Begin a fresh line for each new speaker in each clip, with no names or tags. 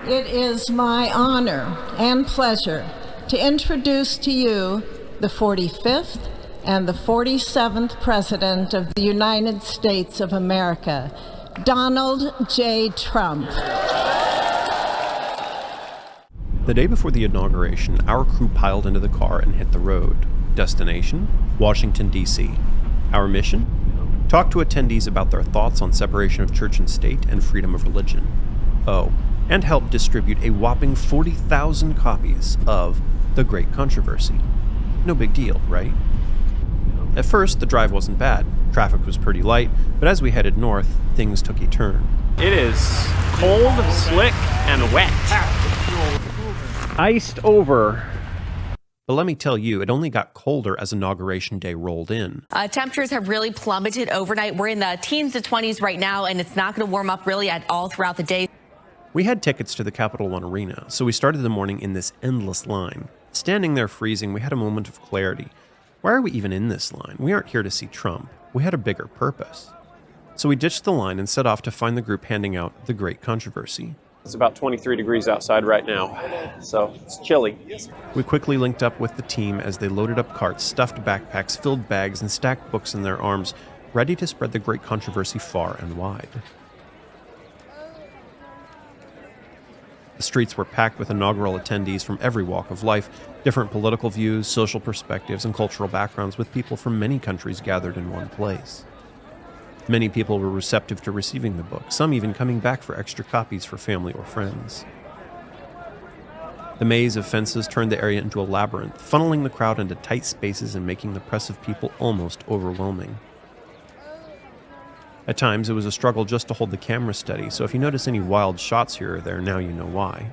It is my honor and pleasure to introduce to you the 45th and the 47th President of the United States of America, Donald J. Trump.
The day before the inauguration, our crew piled into the car and hit the road. Destination? Washington, D.C. Our mission? Talk to attendees about their thoughts on separation of church and state and freedom of religion. Oh, and help distribute a whopping 40,000 copies of The Great Controversy. No big deal, right? At first, the drive wasn't bad. Traffic was pretty light, but as we headed north, things took a turn.
It is cold, slick, and wet. Iced over.
But let me tell you, it only got colder as Inauguration Day rolled in.
Temperatures have really plummeted overnight. We're in the teens to 20s right now, and it's not going to warm up really at all throughout the day.
We had tickets to the Capital One Arena, so we started the morning in this endless line. Standing there freezing, we had a moment of clarity. Why are we even in this line? We aren't here to see Trump. We had a bigger purpose. So we ditched the line and set off to find the group handing out The Great Controversy.
It's about 23 degrees outside right now, so it's chilly.
We quickly linked up with the team as they loaded up carts, stuffed backpacks, filled bags, and stacked books in their arms, ready to spread The Great Controversy far and wide. The streets were packed with inaugural attendees from every walk of life, different political views, social perspectives, and cultural backgrounds, with people from many countries gathered in one place. Many people were receptive to receiving the book, some even coming back for extra copies for family or friends. The maze of fences turned the area into a labyrinth, funneling the crowd into tight spaces and making the press of people almost overwhelming. At times, it was a struggle just to hold the camera steady, so if you notice any wild shots here or there, now you know why.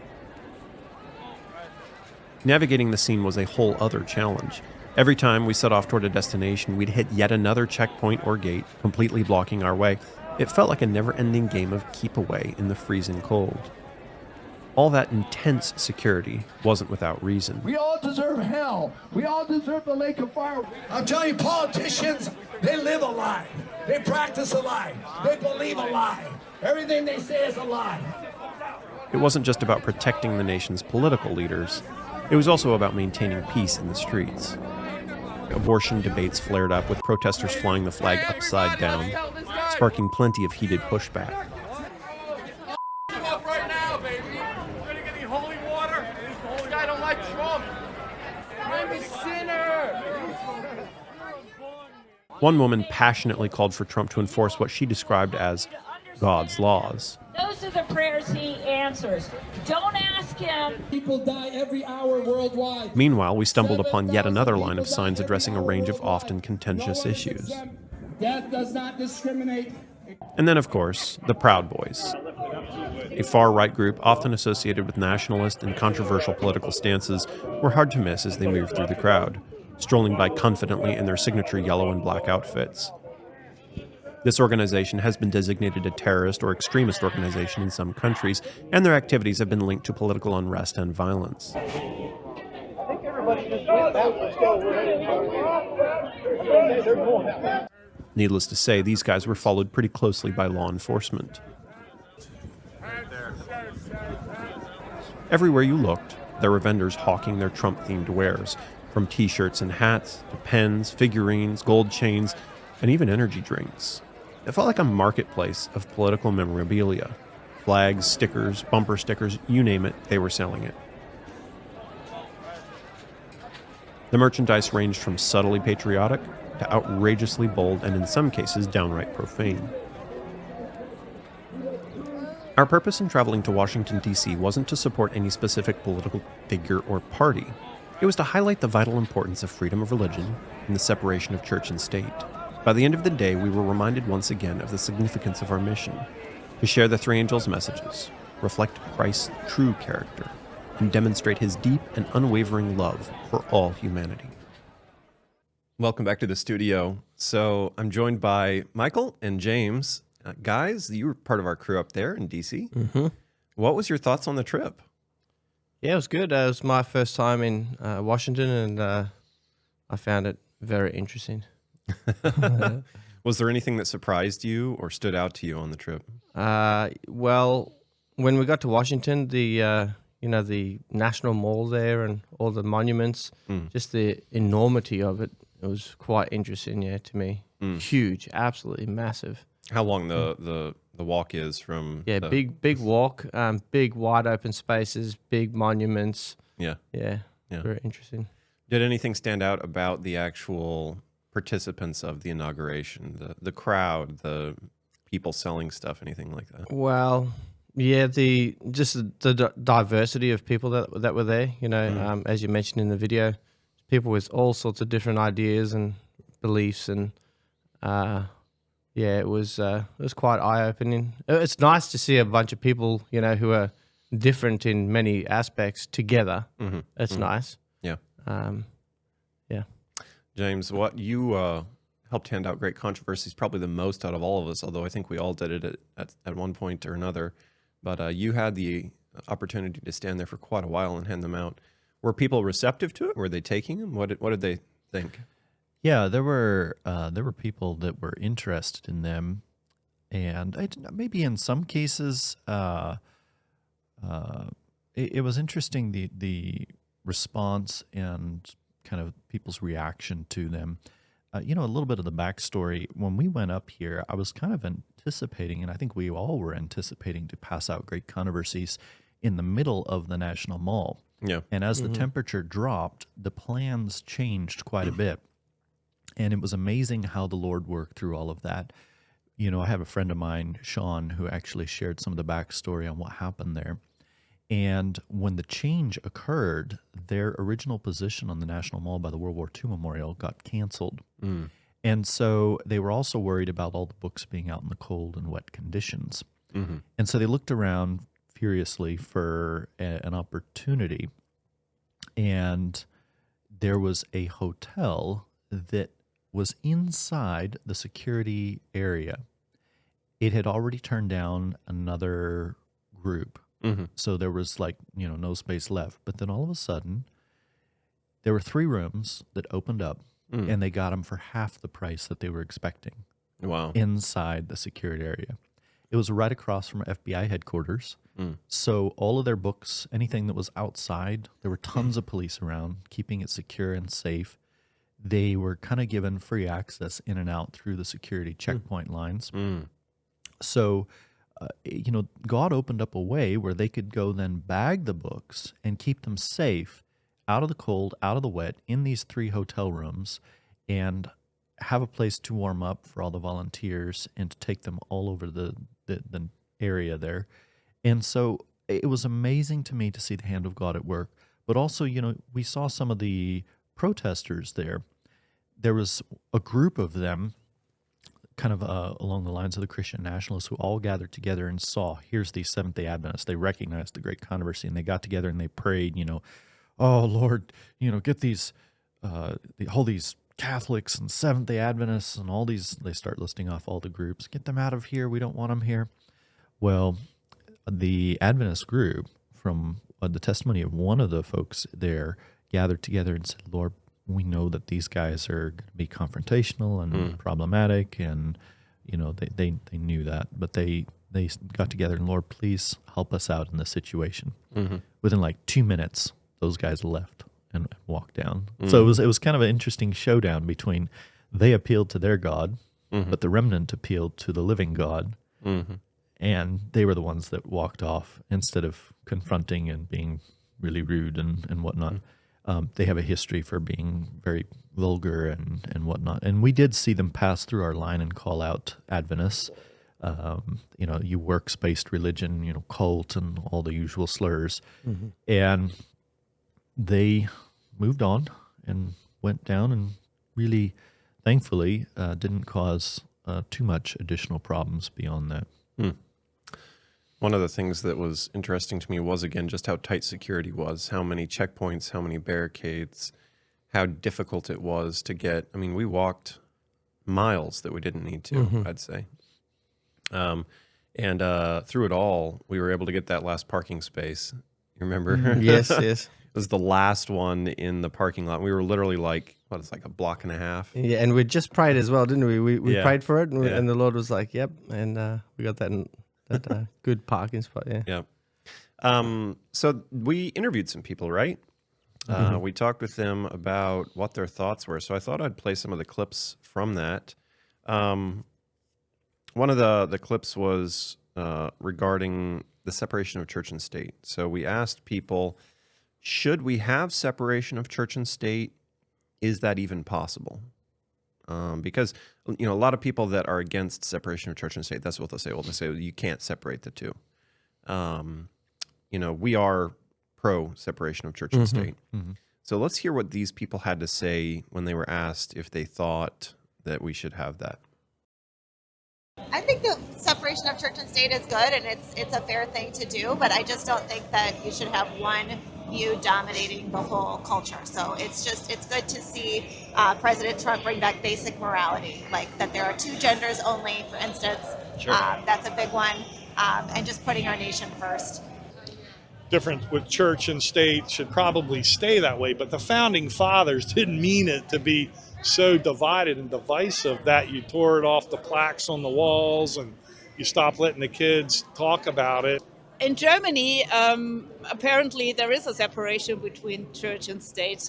Navigating the scene was a whole other challenge. Every time we set off toward a destination, we'd hit yet another checkpoint or gate, completely blocking our way. It felt like a never-ending game of keep away in the freezing cold. All that intense security wasn't without reason.
We all deserve hell. We all deserve the lake of fire. I'm telling you, politicians, they live a lie. They practice a lie. They believe a lie. Everything they say is a lie.
It wasn't just about protecting the nation's political leaders. It was also about maintaining peace in the streets. Abortion debates flared up, with protesters flying the flag upside down, sparking plenty of heated pushback. One woman passionately called for Trump to enforce what she described as God's laws.
Those are the prayers he answers. Don't ask him.
People die every hour worldwide.
Meanwhile, we stumbled upon yet another line of signs addressing a range of often contentious issues.
Death does not discriminate.
And then, of course, the Proud Boys, a far-right group often associated with nationalist and controversial political stances, were hard to miss as they moved through the crowd, strolling by confidently in their signature yellow and black outfits. This organization has been designated a terrorist or extremist organization in some countries, and their activities have been linked to political unrest and violence. Needless to say, these guys were followed pretty closely by law enforcement. Everywhere you looked, there were vendors hawking their Trump-themed wares, from t-shirts and hats to pens, figurines, gold chains, and even energy drinks. It felt like a marketplace of political memorabilia. Flags, stickers, bumper stickers, you name it, they were selling it. The merchandise ranged from subtly patriotic to outrageously bold and in some cases downright profane. Our purpose in traveling to Washington, D.C. wasn't to support any specific political figure or party. It was to highlight the vital importance of freedom of religion and the separation of church and state. By the end of the day, we were reminded once again of the significance of our mission, to share the three angels' messages, reflect Christ's true character, and demonstrate his deep and unwavering love for all humanity. Welcome back to the studio. So I'm joined by Michael and James. Guys, you were part of our crew up there in D.C.
Mm-hmm.
What was your thoughts on the trip?
Yeah, it was good. It was my first time in Washington, and I found it very interesting.
Was there anything that surprised you or stood out to you on the trip?
Well, when we got to Washington, the the National Mall there and all the monuments, just the enormity of it, it was quite interesting, to me. Huge, absolutely massive.
How long the walk is from?
Yeah, big walk, big wide open spaces, big monuments.
Yeah.
Very interesting.
Did anything stand out about the actual participants of the inauguration? The crowd, the people selling stuff, anything like that?
Well, yeah, the diversity of people that were there. As you mentioned in the video, people with all sorts of different ideas and beliefs, and it was quite eye opening. It's nice to see a bunch of people, who are different in many aspects together. It's nice.
Yeah.
Yeah.
James, what you helped hand out great controversies, probably the most out of all of us, although I think we all did it at one point or another. But you had the opportunity to stand there for quite a while and hand them out. Were people receptive to it? Were they taking them? What did they think?
Yeah, there were people that were interested in them, and maybe in some cases, it was interesting the response and kind of people's reaction to them. A little bit of the backstory. When we went up here, I was kind of anticipating, and I think we all were anticipating, to pass out great controversies in the middle of the National Mall.
Yeah.
And as the temperature dropped, the plans changed quite a bit. And it was amazing how the Lord worked through all of that. I have a friend of mine, Sean, who actually shared some of the backstory on what happened there. And when the change occurred, their original position on the National Mall by the World War II Memorial got canceled. And so they were also worried about all the books being out in the cold and wet conditions. And so they looked around furiously for an opportunity. And there was a hotel that was inside the security area. It had already turned down another group. So there was no space left. But then all of a sudden, there were 3 rooms that opened up, and they got them for half the price that they were expecting.
Wow.
Inside the security area. It was right across from FBI headquarters. So all of their books, anything that was outside, there were tons of police around, keeping it secure and safe. They were kind of given free access in and out through the security checkpoint lines. So, God opened up a way where they could go then bag the books and keep them safe out of the cold, out of the wet, in these 3 hotel rooms, and have a place to warm up for all the volunteers and to take them all over the area there. And so it was amazing to me to see the hand of God at work. But also, we saw some of the protesters there. There was a group of them, kind of along the lines of the Christian nationalists, who all gathered together and saw, here's these Seventh-day Adventists. They recognized the great controversy, and they got together and they prayed, oh, Lord, get these, all these Catholics and Seventh-day Adventists and all these, they start listing off all the groups. Get them out of here. We don't want them here. Well, the Adventist group, from the testimony of one of the folks there, gathered together and said, Lord, we know that these guys are going to be confrontational and problematic, and they knew that, but they got together and, Lord, please help us out in this situation. Within 2 minutes, those guys left and walked down. So it was kind of an interesting showdown between, they appealed to their God, but the remnant appealed to the living God, and they were the ones that walked off instead of confronting and being really rude and whatnot. They have a history for being very vulgar and whatnot. And we did see them pass through our line and call out Adventists, you works-based religion, cult, and all the usual slurs. And they moved on and went down, and really, thankfully, didn't cause too much additional problems beyond that.
One of the things that was interesting to me was, again, just how tight security was, how many checkpoints, how many barricades, how difficult it was to get. I mean, we walked miles that we didn't need to, I'd say. And through it all, we were able to get that last parking space. You remember?
Yes.
It was the last one in the parking lot. We were literally it's like a block and a half.
Yeah, and we just prayed as well, didn't we? We prayed for it, and the Lord was like, yep, and we got that that good parking spot. Yeah.
Yeah. So we interviewed some people, right? We talked with them about what their thoughts were. So I thought I'd play some of the clips from that. One of the clips was regarding the separation of church and state. So we asked people, should we have separation of church and state? Is that even possible? Because, a lot of people that are against separation of church and state, that's what they'll say. Well, they say you can't separate the two. We are pro separation of church and state. So let's hear what these people had to say when they were asked if they thought that we should have that.
I think the separation of church and state is good, and it's a fair thing to do, but I just don't think that you should have one view dominating the whole culture. So it's good to see President Trump bring back basic morality, like that there are two genders only, for instance.
Sure.
That's a big one, and just putting our nation first.
Difference with church and state should probably stay that way, but the founding fathers didn't mean it to be so divided and divisive that you tore it off the plaques on the walls and you stopped letting the kids talk about it.
In Germany, apparently there is a separation between church and state,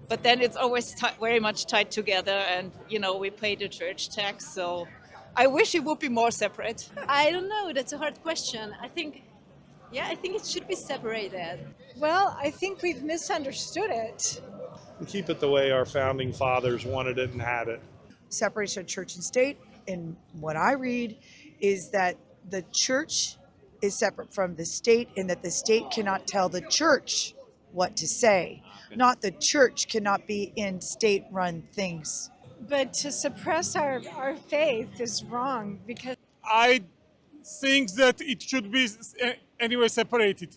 but then it's always very much tied together, and we pay the church tax, so I wish it would be more separate.
I don't know, that's a hard question. I think it should be separated.
Well, I think we've misunderstood it.
And keep it the way our founding fathers wanted it and had it.
Separation of church and state, and what I read is that the church is separate from the state, and that the state cannot tell the church what to say. Not the church cannot be in state-run things. But to suppress our faith is wrong, because
I think that it should be anyway separated,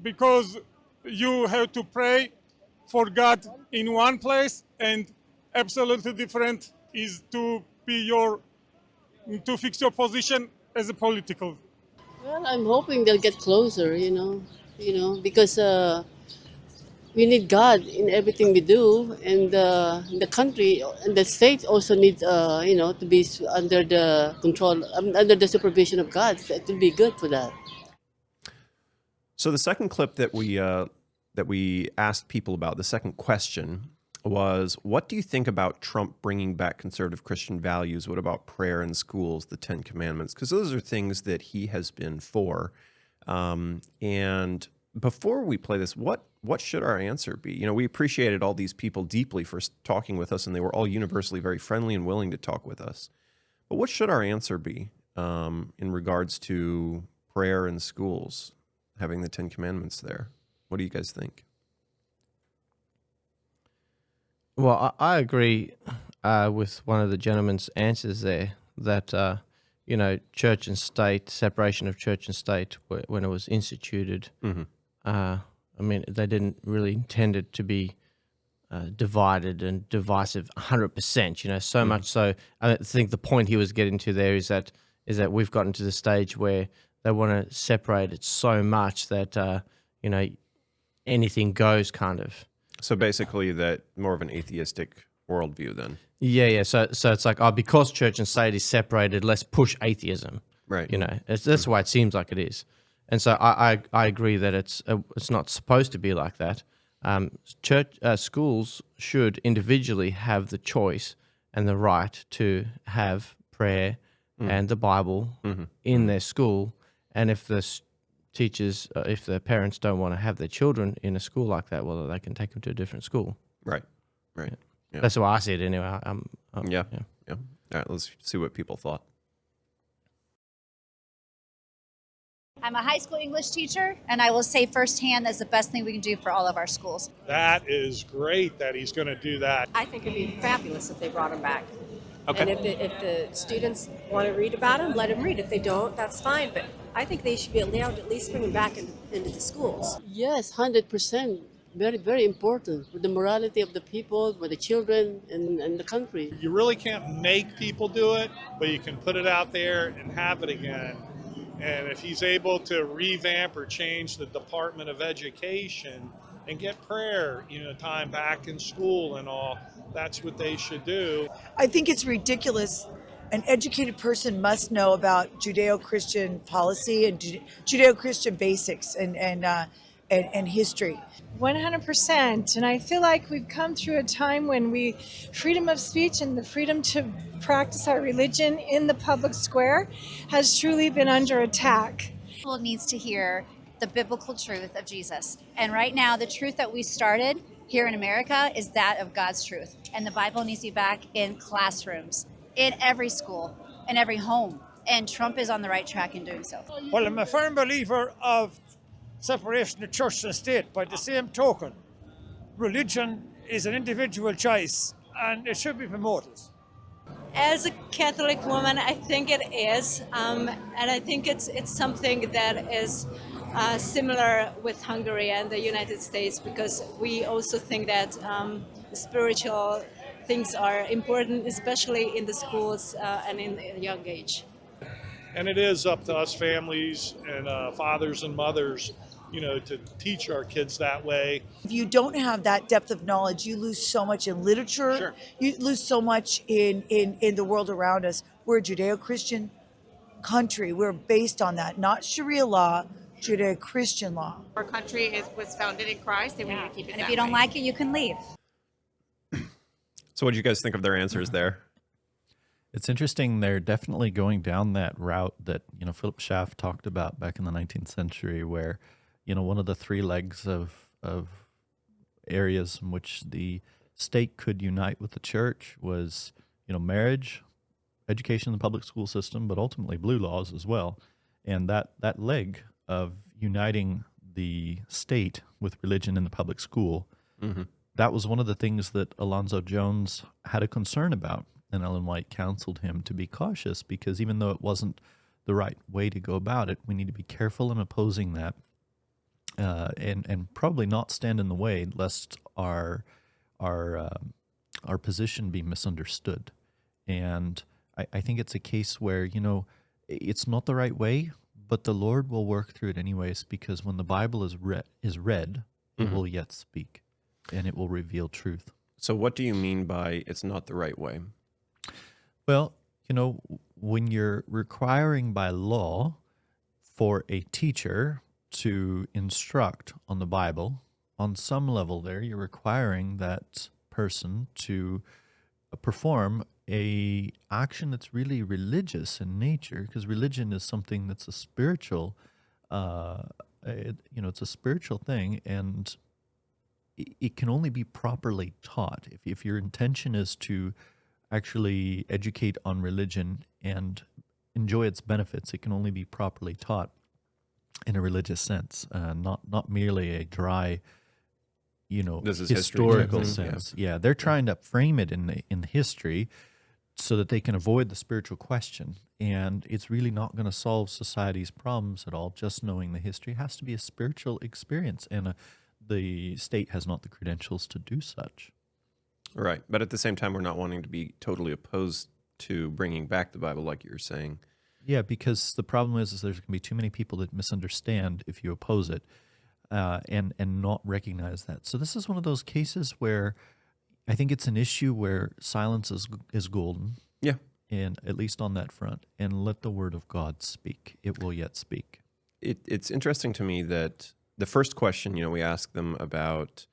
because you have to pray for God in one place, and absolutely different is to fix your position as a political.
Well, I'm hoping they'll get closer, because we need God in everything we do, and the country and the state also need, to be under the control, under the supervision of God. So it will be good for that.
So the second clip that we asked people about, the second question was, what do you think about Trump bringing back conservative Christian values? What about prayer in schools, the 10 Commandments? Because those are things that he has been for. And before we play this, what should our answer be? We appreciated all these people deeply for talking with us, and they were all universally very friendly and willing to talk with us. But what should our answer be in regards to prayer in schools, having the 10 Commandments there? What do you guys think?
Well, I agree with one of the gentleman's answers there, that, church and state, separation of church and state, when it was instituted, they didn't really intend it to be divided and divisive 100%, so much so. I think the point he was getting to there is that we've gotten to the stage where they want to separate it so much that, anything goes, kind of.
So basically that more of an atheistic worldview then.
Yeah. So it's like, because church and state is separated, let's push atheism.
Right.
That's why it seems like it is. And so I agree that it's not supposed to be like that. Schools should individually have the choice and the right to have prayer and the Bible in their school. And if the teachers, if the parents don't want to have their children in a school like that, well, they can take them to a different school.
Right.
Yeah.
Yeah.
That's why I see it anyway.
Yeah. All right, let's see what people thought.
I'm a high school English teacher, and I will say firsthand that's the best thing we can do for all of our schools.
That is great that he's going to do that.
I think it'd be fabulous if they brought him back.
Okay.
And if the students want to read about him, let them read. If they don't, that's fine. But I think they should be allowed to at least bring him back into the schools.
Yes, 100%. Very, very important for the morality of the people, for the children, and the country.
You really can't make people do it, but you can put it out there and have it again. And if he's able to revamp or change the Department of Education and get prayer, time back in school and all, that's what they should do.
I think it's ridiculous an educated person must know about Judeo-Christian policy and Judeo-Christian basics and history.
100%. And I feel like we've come through a time when freedom of speech and the freedom to practice our religion in the public square has truly been under attack.
People needs to hear the biblical truth of Jesus. And right now, the truth that we started here in America is that of God's truth. And the Bible needs to be back in classrooms, in every school, in every home. And Trump is on the right track in doing so.
Well, I'm a firm believer of separation of church and state. By the same token, religion is an individual choice and it should be promoted.
As a Catholic woman, I think it is, and I think it's something that is similar with Hungary and the United States, because we also think that spiritual things are important, especially in the schools and in a young age.
And it is up to us families and fathers and mothers, to teach our kids that way.
If you don't have that depth of knowledge, you lose so much in literature.
Sure.
You lose so much in the world around us. We're a Judeo-Christian country. We're based on that, not Sharia law, Judeo-Christian law.
Our country was founded in Christ, and we need to keep it
And
that
if you don't
way.
like it, you can leave.
So what do you guys think of their answers there?
It's interesting. They're definitely going down that route that, Philip Schaff talked about back in the 19th century, where, one of the three legs of areas in which the state could unite with the church was, marriage, education in the public school system, but ultimately blue laws as well. And that leg of uniting the state with religion in the public school, that was one of the things that Alonzo Jones had a concern about. And Ellen White counseled him to be cautious, because even though it wasn't the right way to go about it, we need to be careful in opposing that, and probably not stand in the way lest our position be misunderstood. And I think it's a case where, it's not the right way, but the Lord will work through it anyways, because when the Bible is read, it will yet speak, and it will reveal truth.
So what do you mean by it's not the right way?
Well, when you're requiring by law for a teacher to instruct on the Bible, on some level there, you're requiring that person to perform a action that's really religious in nature, because religion is something that's a spiritual, it's a spiritual thing, and it can only be properly taught. If your intention is to actually educate on religion and enjoy its benefits, it can only be properly taught in a religious sense, not merely a dry,
This is
historical
history.
sense. Yeah, they're trying to frame it in history so that they can avoid the spiritual question. And it's really not going to solve society's problems at all. Just knowing the history. It has to be a spiritual experience, and the state has not the credentials to do such.
Right. But at the same time, we're not wanting to be totally opposed to bringing back the Bible, like you were saying.
Yeah, because the problem is there's going to be too many people that misunderstand if you oppose it, and not recognize that. So this is one of those cases where I think it's an issue where silence is golden.
Yeah.
And at least on that front, and let the word of God speak. It will yet speak.
It's interesting to me that the first question, we asked them about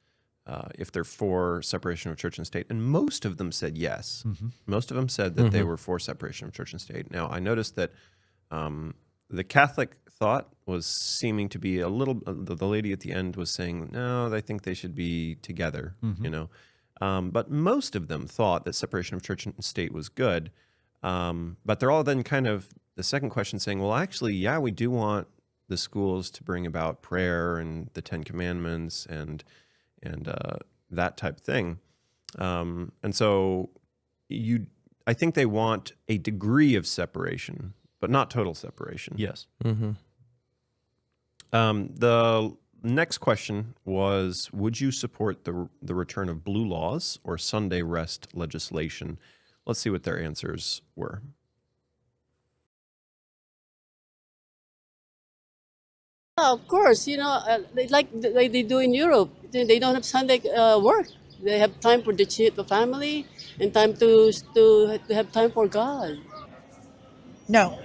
if they're for separation of church and state, and most of them said yes. Most of them said that they were for separation of church and state. Now, I noticed that the Catholic thought was seeming to be a little, the lady at the end was saying, no, I think they should be together, but most of them thought that separation of church and state was good. But they're all then kind of, the second question saying, well, actually, yeah, we do want the schools to bring about prayer and the Ten Commandments and that type thing. And so I think they want a degree of separation, but not total separation.
Yes.
The next question was, would you support the return of blue laws or Sunday rest legislation? Let's see what their answers were.
Of course, like they do in Europe. They don't have Sunday work. They have time for the family and time to have time for God.
No,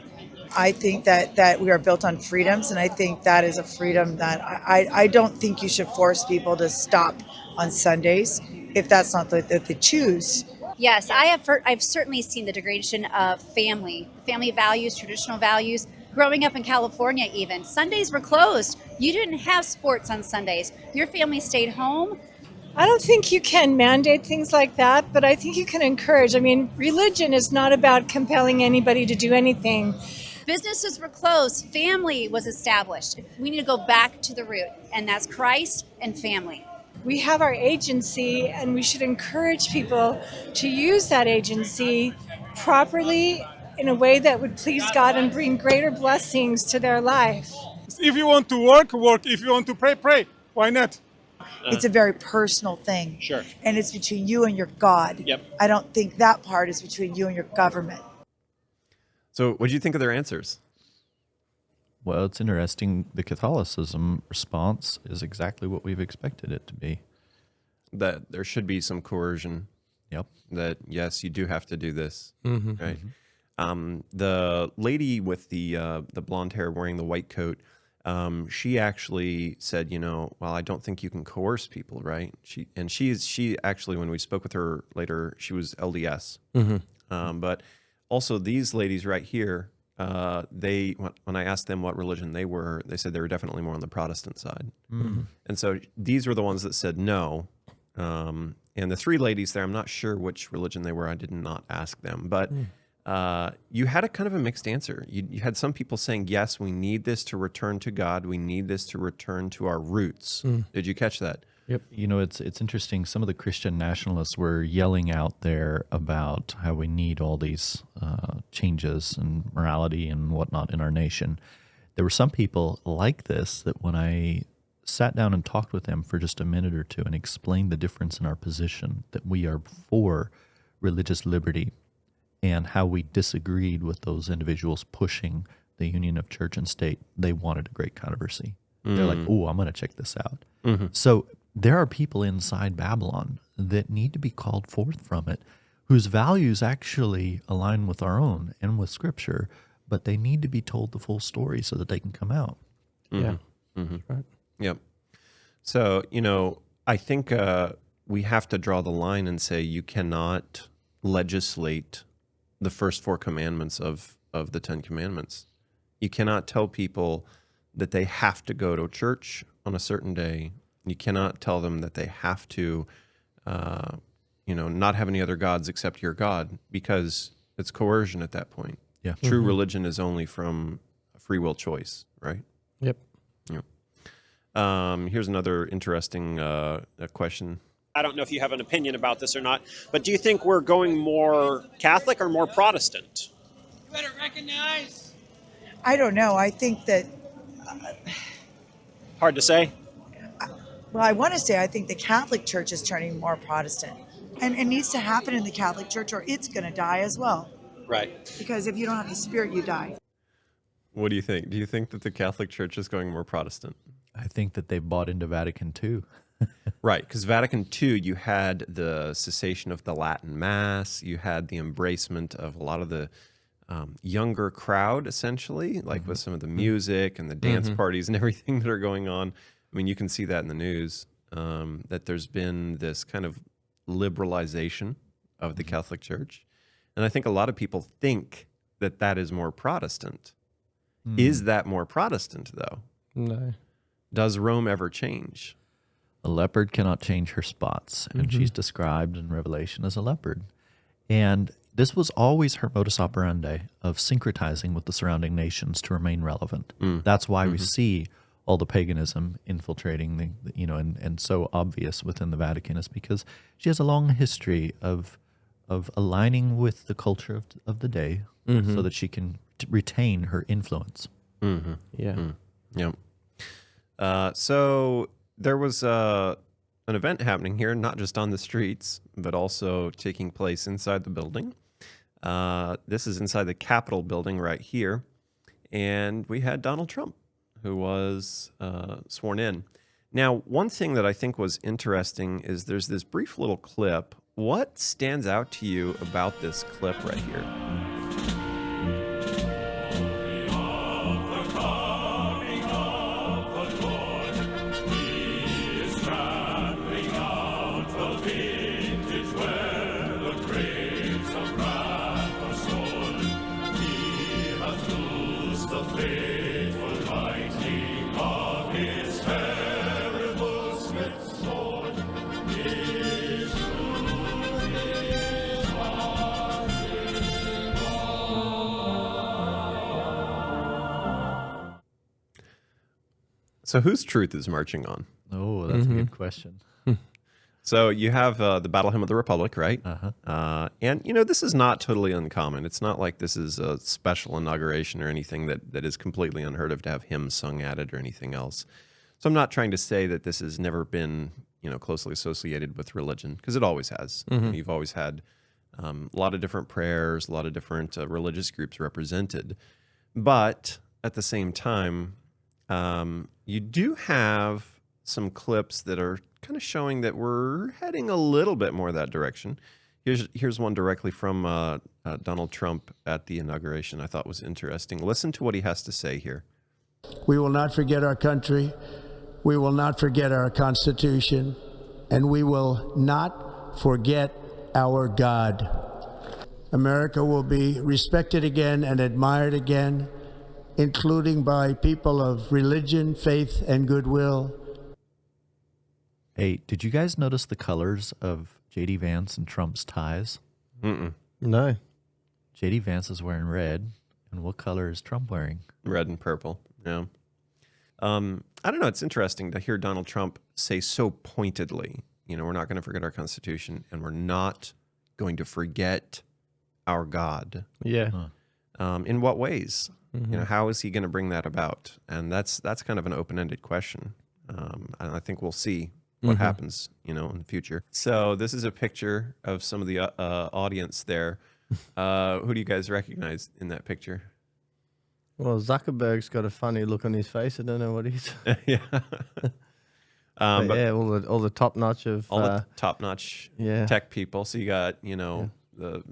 I think that we are built on freedoms, and I think that is a freedom that I don't think you should force people to stop on Sundays if that's not that they choose.
Yes, I've certainly seen the degradation of family values, traditional values. Growing up in California, even Sundays were closed. You didn't have sports on Sundays. Your family stayed home.
I don't think you can mandate things like that, but I think you can encourage. I mean, religion is not about compelling anybody to do anything.
Businesses were closed. Family was established. We need to go back to the root, and that's Christ and family.
We have our agency, and we should encourage people to use that agency properly in a way that would please God and bring greater blessings to their life.
If you want to work, work. If you want to pray, pray. Why not?
It's a very personal thing.
Sure.
And it's between you and your God.
Yep.
I don't think that part is between you and your government.
So what do you think of their answers?
Well, it's interesting. The Catholicism response is exactly what we've expected it to be.
That there should be some coercion.
Yep.
That, yes, you do have to do this.
Mm-hmm.
Right. The lady with the blonde hair wearing the white coat, she actually said, well, I don't think you can coerce people, right? She actually, when we spoke with her later, she was LDS.
Mm-hmm.
But also these ladies right here, when I asked them what religion they were, they said they were definitely more on the Protestant side.
Mm-hmm.
And so these were the ones that said no. And the three ladies there, I'm not sure which religion they were. I did not ask them, but you had a kind of a mixed answer. You had some people saying, yes, we need this to return to God. We need this to return to our roots. Did you catch that?
Yep. It's interesting. Some of the Christian nationalists were yelling out there about how we need all these changes and morality and whatnot in our nation. There were some people like this that when I sat down and talked with them for just a minute or two and explained the difference in our position, that we are for religious liberty and how we disagreed with those individuals pushing the union of church and state, they wanted a great controversy. They're like, oh, I'm going to check this out. So there are people inside Babylon that need to be called forth from it, whose values actually align with our own and with Scripture, but they need to be told the full story so that they can come out.
Yeah.
That's
right.
Yep. So, I think we have to draw the line and say you cannot legislate the first 4 commandments of the 10 commandments. You cannot tell people that they have to go to church on a certain day. You cannot tell them that they have to, not have any other gods except your God, because it's coercion at that point.
Yeah.
True religion is only from free will choice, right?
Yep.
Yep. Here's another interesting question.
I don't know if you have an opinion about this or not, but do you think we're going more Catholic or more Protestant?
You better recognize.
I don't know. I think that,
Hard to say.
well, I want to say I think the Catholic Church is turning more Protestant. And it needs to happen in the Catholic Church or it's going to die as well.
Right.
Because if you don't have the Spirit, you die.
What do you think? Do you think that the Catholic Church is going more Protestant?
I think that they've bought into Vatican II.
Right, because Vatican II, you had the cessation of the Latin Mass, you had the embracement of a lot of the younger crowd, essentially, like with some of the music and the dance parties and everything that are going on. I mean, you can see that in the news, that there's been this kind of liberalization of the Catholic Church. And I think a lot of people think that that is more Protestant. Is that more Protestant, though?
No.
Does Rome ever change?
A leopard cannot change her spots, and she's described in Revelation as a leopard. And this was always her modus operandi of syncretizing with the surrounding nations to remain relevant. That's why we see all the paganism infiltrating and so obvious within the Vatican, is because she has a long history of aligning with the culture of the day so that she can retain her influence.
Yeah.
Yep. So there was an event happening here, not just on the streets, but also taking place inside the building. This is inside the Capitol building right here. And we had Donald Trump, who was sworn in. Now, one thing that I think was interesting is there's this brief little clip. What stands out to you about this clip right here? So whose truth is marching on?
Oh, that's a good question.
So you have the Battle Hymn of the Republic, right? And, this is not totally uncommon. It's not like this is a special inauguration or anything that is completely unheard of to have hymns sung at it or anything else. So I'm not trying to say that this has never been, closely associated with religion, because it always has. You've always had a lot of different prayers, a lot of different religious groups represented. But at the same time, you do have some clips that are kind of showing that we're heading a little bit more that direction. Here's one directly from Donald Trump at the inauguration I thought was interesting. Listen to what he has to say here.
We will not forget our country. We will not forget our Constitution. And we will not forget our God. America will be respected again and admired again, including by people of religion, faith, and goodwill.
Hey, did you guys notice the colors of J.D. Vance and Trump's ties?
No.
J.D. Vance is wearing red, and what color is Trump wearing?
Red and purple, yeah. I don't know, it's interesting to hear Donald Trump say so pointedly, we're not going to forget our Constitution, and we're not going to forget our God.
Yeah.
In what ways? How is he going to bring that about? And that's kind of an open-ended question. And I think we'll see what happens, in the future. So this is a picture of some of the audience there. Who do you guys recognize in that picture?
Well, Zuckerberg's got a funny look on his face. I don't know what he's.
Yeah.
But yeah, all the top notch of
the top-notch tech people. So you got the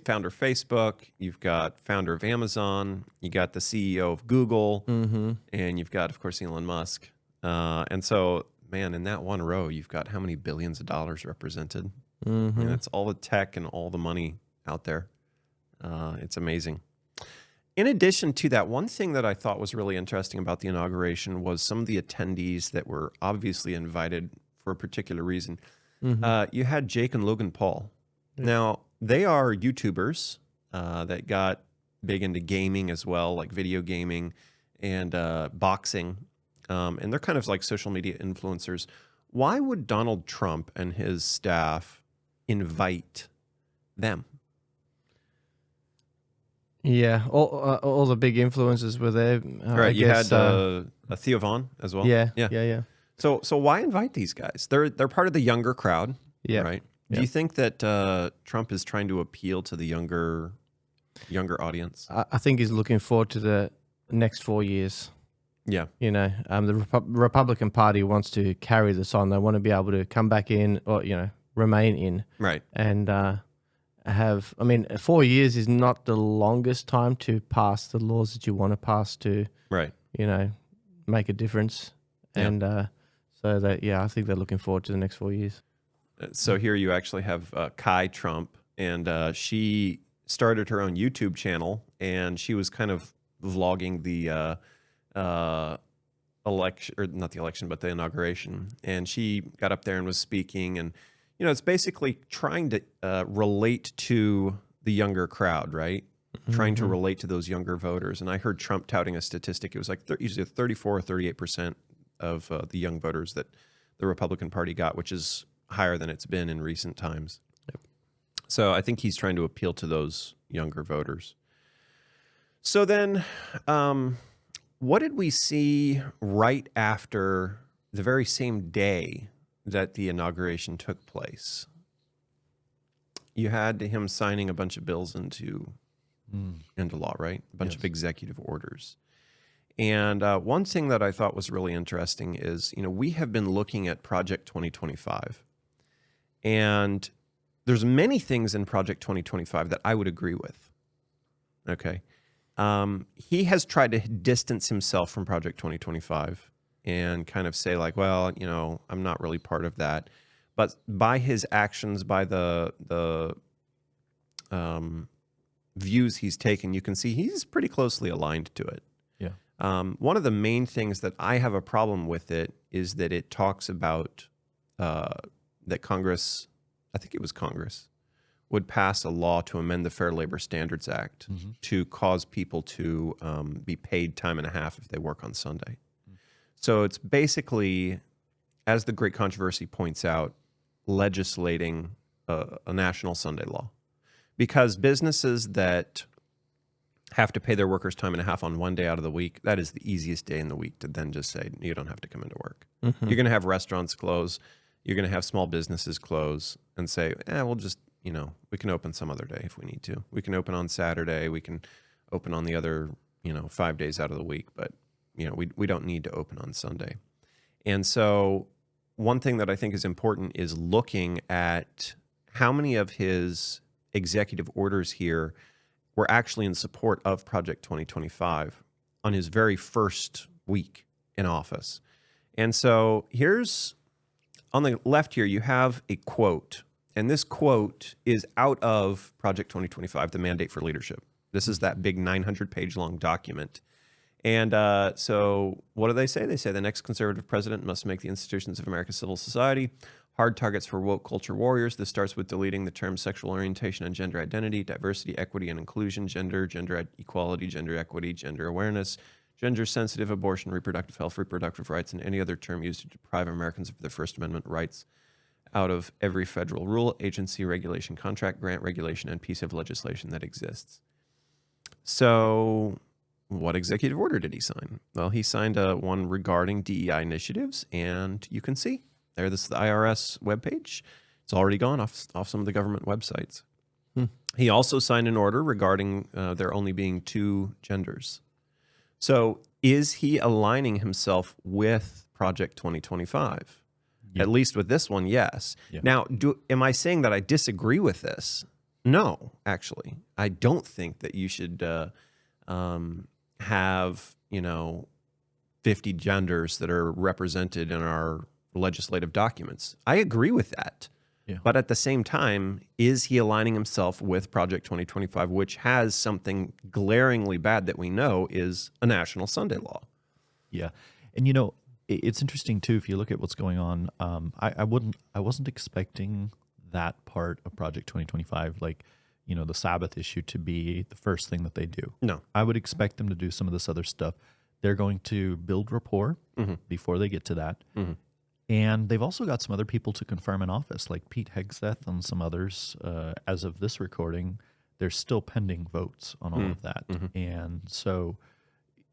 founder of Facebook, you've got founder of Amazon, you got the CEO of Google, and you've got, of course, Elon Musk. And so, man, in that one row, you've got how many billions of dollars represented? That's all the tech and all the money out there. It's amazing. In addition to that, one thing that I thought was really interesting about the inauguration was some of the attendees that were obviously invited for a particular reason. You had Jake and Logan Paul. Now, they are YouTubers that got big into gaming as well, like video gaming and boxing. And they're kind of like social media influencers. Why would Donald Trump and his staff invite them?
Yeah, all the big influencers were there.
Right, you had Theo Vaughn as well.
Yeah.
So why invite these guys? They're part of the younger crowd, right? Do you think that Trump is trying to appeal to the younger audience?
I think he's looking forward to the next 4 years.
Yeah.
The Republican Party wants to carry this on. They want to be able to come back in or, remain in.
Right.
And 4 years is not the longest time to pass the laws that you want to pass to,
right?
Make a difference.
Yeah.
And I think they're looking forward to the next 4 years.
So here you actually have Kai Trump, and she started her own YouTube channel, and she was kind of vlogging the election, or not the election, but the inauguration. And she got up there and was speaking, and it's basically trying to relate to the younger crowd, right? Trying to relate to those younger voters. And I heard Trump touting a statistic. It was like usually 34 or 38% of the young voters that the Republican Party got, which is higher than it's been in recent times. So I think he's trying to appeal to those younger voters. So then what did we see right after the very same day that the inauguration took place? You had him signing a bunch of bills into law, right? A bunch of executive orders. And one thing that I thought was really interesting is, we have been looking at Project 2025. And there's many things in Project 2025 that I would agree with. Okay. He has tried to distance himself from Project 2025 and kind of say like, well, I'm not really part of that. But by his actions, by the views he's taken, you can see he's pretty closely aligned to it.
Yeah.
One of the main things that I have a problem with it is that it talks about that Congress, I think it was Congress, would pass a law to amend the Fair Labor Standards Act to cause people to be paid time and a half if they work on Sunday. So it's basically, as the Great Controversy points out, legislating a national Sunday law. Because businesses that have to pay their workers time and a half on one day out of the week, that is the easiest day in the week to then just say, you don't have to come into work. You're going to have restaurants close. You're going to have small businesses close and say, we'll just, we can open some other day if we need to. We can open on Saturday. We can open on the other, 5 days out of the week. But, we don't need to open on Sunday. And so one thing that I think is important is looking at how many of his executive orders here were actually in support of Project 2025 on his very first week in office. And so here's, on the left here, you have a quote. And this quote is out of Project 2025, the Mandate for Leadership. This is that big 900-page long document. And so what do they say? They say the next conservative president must make the institutions of America's civil society hard targets for woke culture warriors. This starts with deleting the terms sexual orientation and gender identity, diversity, equity, and inclusion, gender equality, gender equity, gender awareness, gender-sensitive abortion, reproductive health, reproductive rights, and any other term used to deprive Americans of their First Amendment rights out of every federal rule, agency, regulation, contract, grant, regulation, and piece of legislation that exists. So what executive order did he sign? Well, he signed one regarding DEI initiatives, and you can see there, this is the IRS webpage. It's already gone off some of the government websites. He also signed an order regarding there only being 2 genders. So is he aligning himself with Project 2025? At least with this one, yes. Now, am I saying that I disagree with this? No, actually. I don't think that you should have, 50 genders that are represented in our legislative documents. I agree with that. But at the same time, is he aligning himself with Project 2025, which has something glaringly bad that we know is a national Sunday law?
Yeah. And it's interesting too, if you look at what's going on, I wasn't expecting that part of Project 2025, like, the Sabbath issue, to be the first thing that they do.
No.
I would expect them to do some of this other stuff. They're going to build rapport before they get to that. And they've also got some other people to confirm in office, like Pete Hegseth and some others. As of this recording, there's still pending votes on all of that. And so,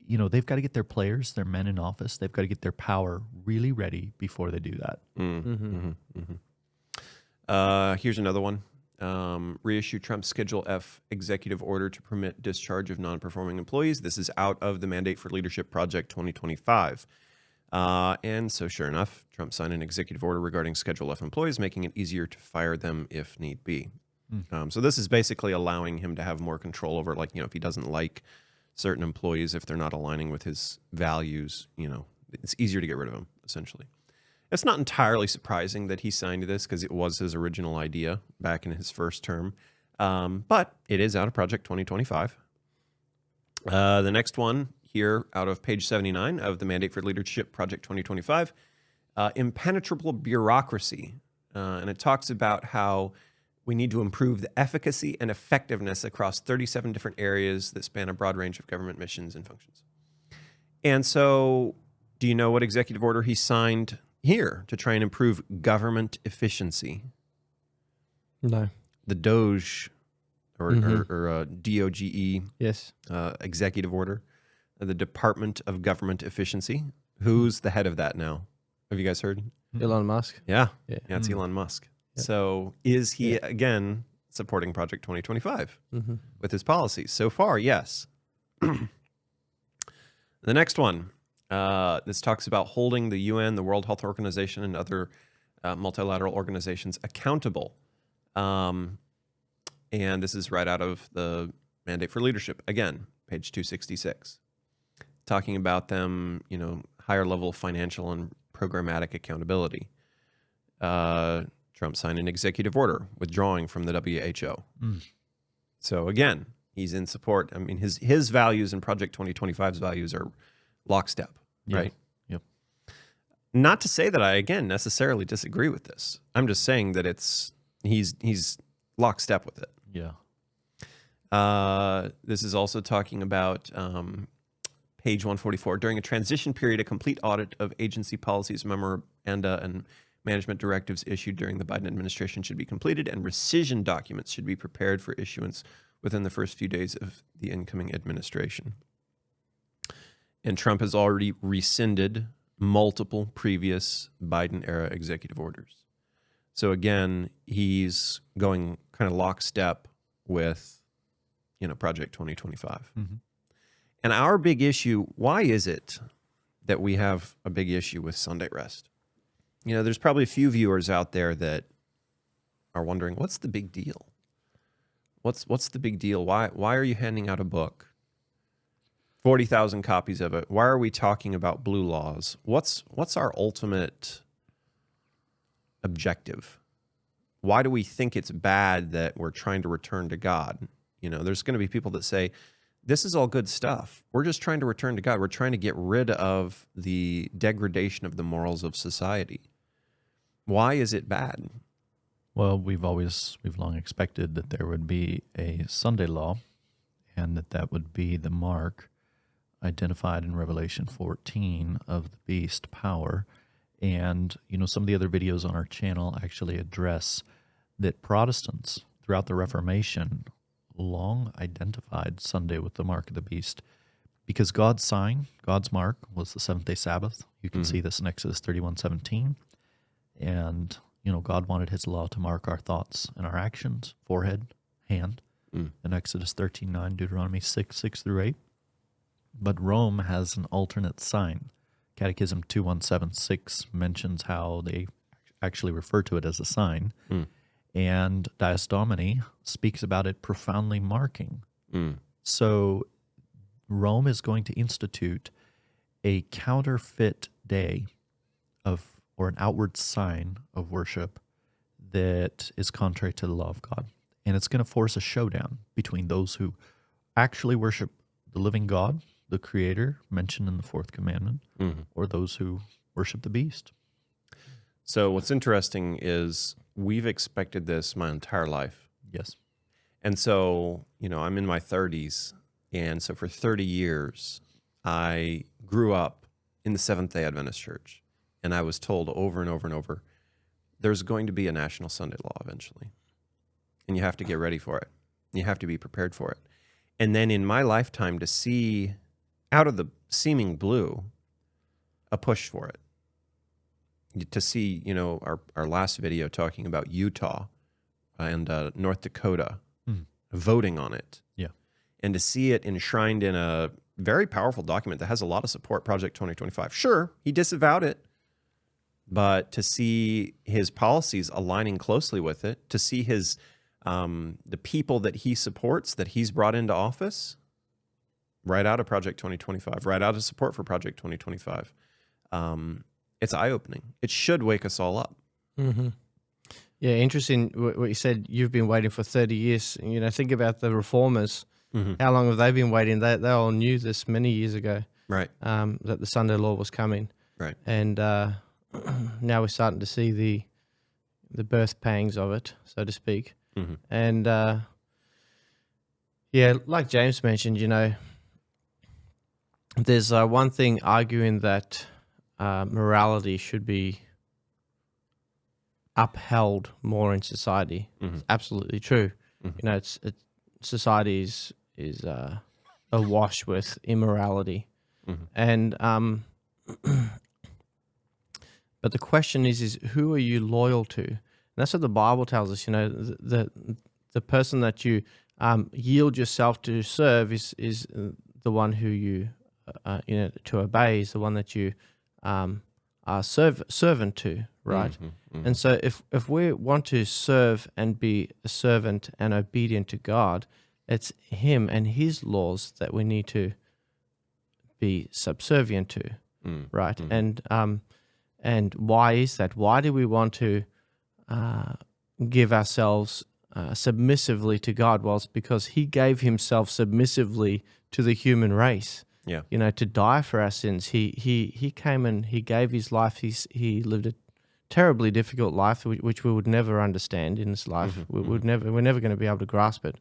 they've got to get their players, their men in office, they've got to get their power really ready before they do that.
Here's another one. Reissue Trump's Schedule F executive order to permit discharge of non-performing employees. This is out of the Mandate for Leadership Project 2025. And so sure enough, Trump signed an executive order regarding Schedule F employees, making it easier to fire them if need be. So this is basically allowing him to have more control over, like, if he doesn't like certain employees, if they're not aligning with his values, it's easier to get rid of them, essentially. It's not entirely surprising that he signed this because it was his original idea back in his first term. But it is out of Project 2025. The next one here, out of page 79 of the Mandate for Leadership Project 2025, impenetrable bureaucracy. And it talks about how we need to improve the efficacy and effectiveness across 37 different areas that span a broad range of government missions and functions. And so, do you know what executive order he signed here to try and improve government efficiency?
No.
The DOGE, or DOGE,
yes,
executive order, the Department of Government Efficiency. Who's the head of that now? Have you guys heard?
Elon Musk.
Yeah, it's Elon Musk. Yep. So is he, again, supporting Project 2025 with his policies? So far, yes. The next one, this talks about holding the UN, the World Health Organization, and other multilateral organizations accountable. And this is right out of the Mandate for Leadership, again, page 266. Talking about them, higher level financial and programmatic accountability. Trump signed an executive order withdrawing from the WHO. So again, he's in support. I mean, his values and Project 2025's values are lockstep,
Yeah.
right?
Yep.
Not to say that I, again, necessarily disagree with this. I'm just saying that he's lockstep with it.
Yeah.
This is also talking about page 144. During a transition period, a complete audit of agency policies, memoranda, and management directives issued during the Biden administration should be completed, and rescission documents should be prepared for issuance within the first few days of the incoming administration. And Trump has already rescinded multiple previous Biden-era executive orders. So again, he's going kind of lockstep with, Project 2025.
Mm-hmm.
And our big issue, why is it that we have a big issue with Sunday rest? There's probably a few viewers out there that are wondering, what's the big deal? What's the big deal? Why are you handing out a book? 40,000 copies of it. Why are we talking about blue laws? What's our ultimate objective? Why do we think it's bad that we're trying to return to God? There's going to be people that say, this is all good stuff. We're just trying to return to God. We're trying to get rid of the degradation of the morals of society. Why is it bad?
Well, we've long expected that there would be a Sunday law, and that would be the mark identified in Revelation 14 of the beast power. And, some of the other videos on our channel actually address that Protestants throughout the Reformation long identified Sunday with the mark of the beast, because God's sign, God's mark, was the seventh-day Sabbath. You can see this in Exodus 31:17. And, God wanted his law to mark our thoughts and our actions, forehead, hand, in Exodus 13:9, Deuteronomy 6:6-8. But Rome has an alternate sign. Catechism 2176 mentions how they actually refer to it as a sign. And Dies Domini speaks about it profoundly marking. So Rome is going to institute a counterfeit day or an outward sign of worship that is contrary to the law of God. And it's going to force a showdown between those who actually worship the living God, the Creator, mentioned in the fourth commandment, or those who worship the beast.
So what's interesting is we've expected this my entire life.
Yes.
And so, I'm in my 30s. And so for 30 years, I grew up in the Seventh-day Adventist Church. And I was told over and over and over, there's going to be a national Sunday law eventually. And you have to get ready for it. You have to be prepared for it. And then in my lifetime to see, out of the seeming blue, a push for it. To see, our last video talking about Utah and North Dakota voting on it.
Yeah.
And to see it enshrined in a very powerful document that has a lot of support, Project 2025. Sure, he disavowed it, but to see his policies aligning closely with it, to see his the people that he supports, that he's brought into office, right out of Project 2025, right out of support for Project 2025, it's eye-opening. It should wake us all up.
Mm-hmm. Yeah, interesting what you said. You've been waiting for 30 years. Think about the reformers. How long have they been waiting? They all knew this many years ago,
right?
That the Sunday law was coming,
right?
And now we're starting to see the birth pangs of it, so to speak. And yeah, like James mentioned, there's one thing arguing that morality should be upheld more in society. It's absolutely true. Society is awash with immorality, and but the question is who are you loyal to? And that's what the Bible tells us. The person that you yield yourself to serve is the one who you to obey is the one that you are servant to, right? And so if we want to serve and be a servant and obedient to God, it's him and his laws that we need to be subservient to, right? And why is that? Why do we want to give ourselves submissively to God? Well, it's because he gave himself submissively to the human race.
Yeah.
You know, to die for our sins. He came and he gave his life. He lived a terribly difficult life, which we would never understand in this life. We're never going to be able to grasp it.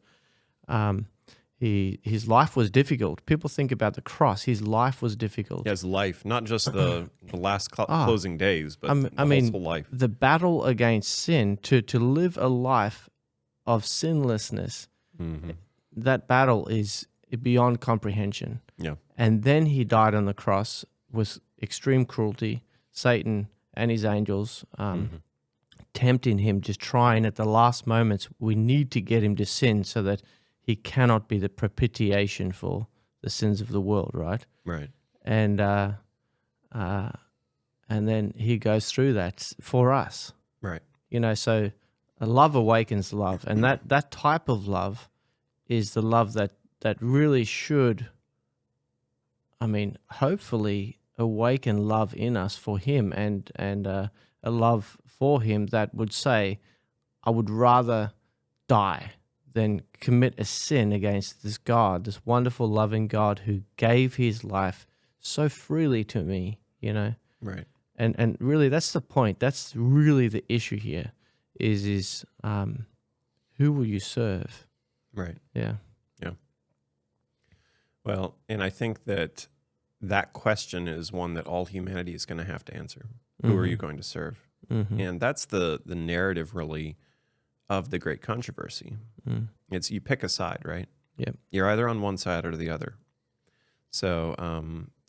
His life was difficult. People think about the cross. His life was difficult.
His life, not just the last closing days, but
I mean,
whole life.
The battle against sin, to live a life of sinlessness, that battle is beyond comprehension.
Yeah.
And then he died on the cross with extreme cruelty. Satan and his angels tempting him, just trying at the last moments, we need to get him to sin so that he cannot be the propitiation for the sins of the world, right?
Right.
And then he goes through that for us.
Right.
You know, so love awakens love. And that type of love is the love that really should, I mean, hopefully awaken love in us for him and a love for him that would say, I would rather die than commit a sin against this God, this wonderful, loving God who gave his life so freely to me, you know?
Right.
And really, that's the point. That's really the issue here is who will you serve?
Right.
Yeah.
Yeah. Well, and I think that question is one that all humanity is going to have to answer. Who are you going to serve? And that's the narrative, really, of the great controversy. It's you pick a side, right?
Yep.
You're either on one side or the other. So,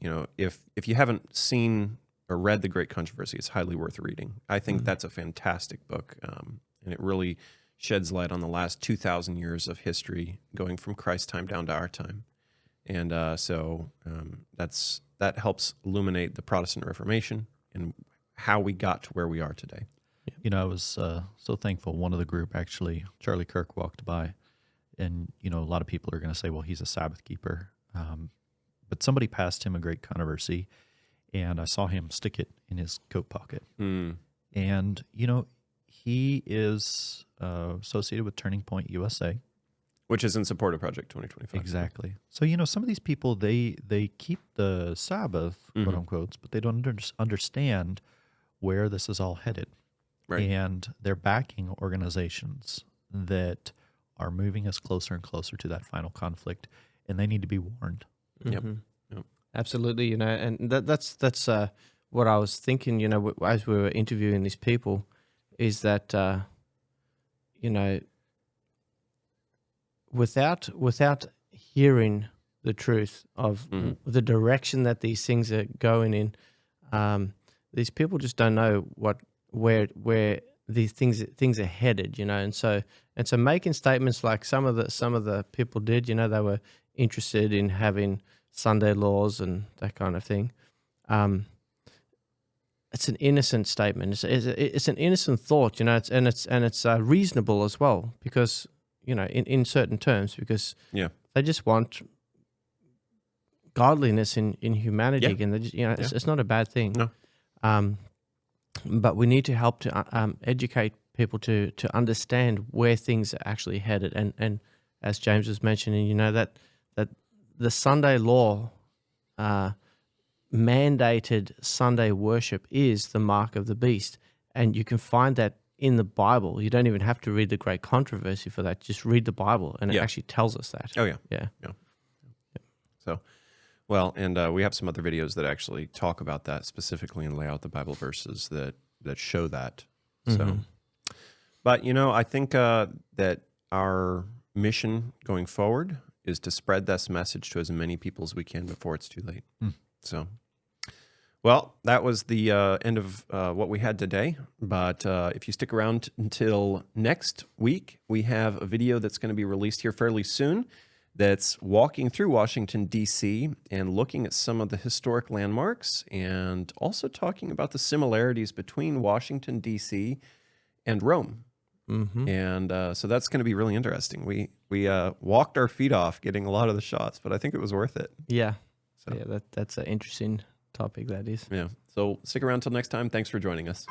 you know, if you haven't seen or read The Great Controversy, it's highly worth reading. I think that's a fantastic book, and it really sheds light on the last 2,000 years of history, going from Christ's time down to our time. And that helps illuminate the Protestant Reformation and how we got to where we are today.
You know, I was so thankful. One of the group, actually, Charlie Kirk, walked by, and, you know, a lot of people are going to say, well, he's a Sabbath keeper. But somebody passed him a Great Controversy, and I saw him stick it in his coat pocket. And, you know, he is associated with Turning Point USA.
Which is in support of Project 2025.
Exactly. So, you know, some of these people, they keep the Sabbath, quote unquote, but they don't understand where this is all headed.
Right.
And they're backing organizations that are moving us closer and closer to that final conflict, and they need to be warned.
Yep.
Absolutely, you know, and that's what I was thinking, you know, as we were interviewing these people, is that, you know, without hearing the truth of the direction that these things are going in, these people just don't know where these things are headed, you know, and so making statements like some of the people did, you know, they were interested in having Sunday laws and that kind of thing. It's an innocent statement. It's an innocent thought, you know, it's reasonable as well, because, you know, in certain terms, because they just want godliness in humanity, and they just, you know, it's not a bad thing.
No.
But we need to help to educate people to understand where things are actually headed, and as James was mentioning, you know, that the Sunday law mandated Sunday worship is the mark of the beast, and you can find that in the Bible. You don't even have to read the Great Controversy for that. Just read the Bible, and it actually tells us that.
Oh, yeah.
Yeah.
So, well, and we have some other videos that actually talk about that specifically and lay out the Bible verses that show that. So, but, you know, I think that our mission going forward is to spread this message to as many people as we can before it's too late. So, well, that was the end of what we had today. But if you stick around until next week, we have a video that's going to be released here fairly soon that's walking through Washington, D.C. and looking at some of the historic landmarks, and also talking about the similarities between Washington, D.C. and Rome. And so that's going to be really interesting. We walked our feet off getting a lot of the shots, but I think it was worth it.
Yeah.
So
Yeah, that's an interesting topic, that is.
Yeah. So stick around till next time. Thanks for joining us.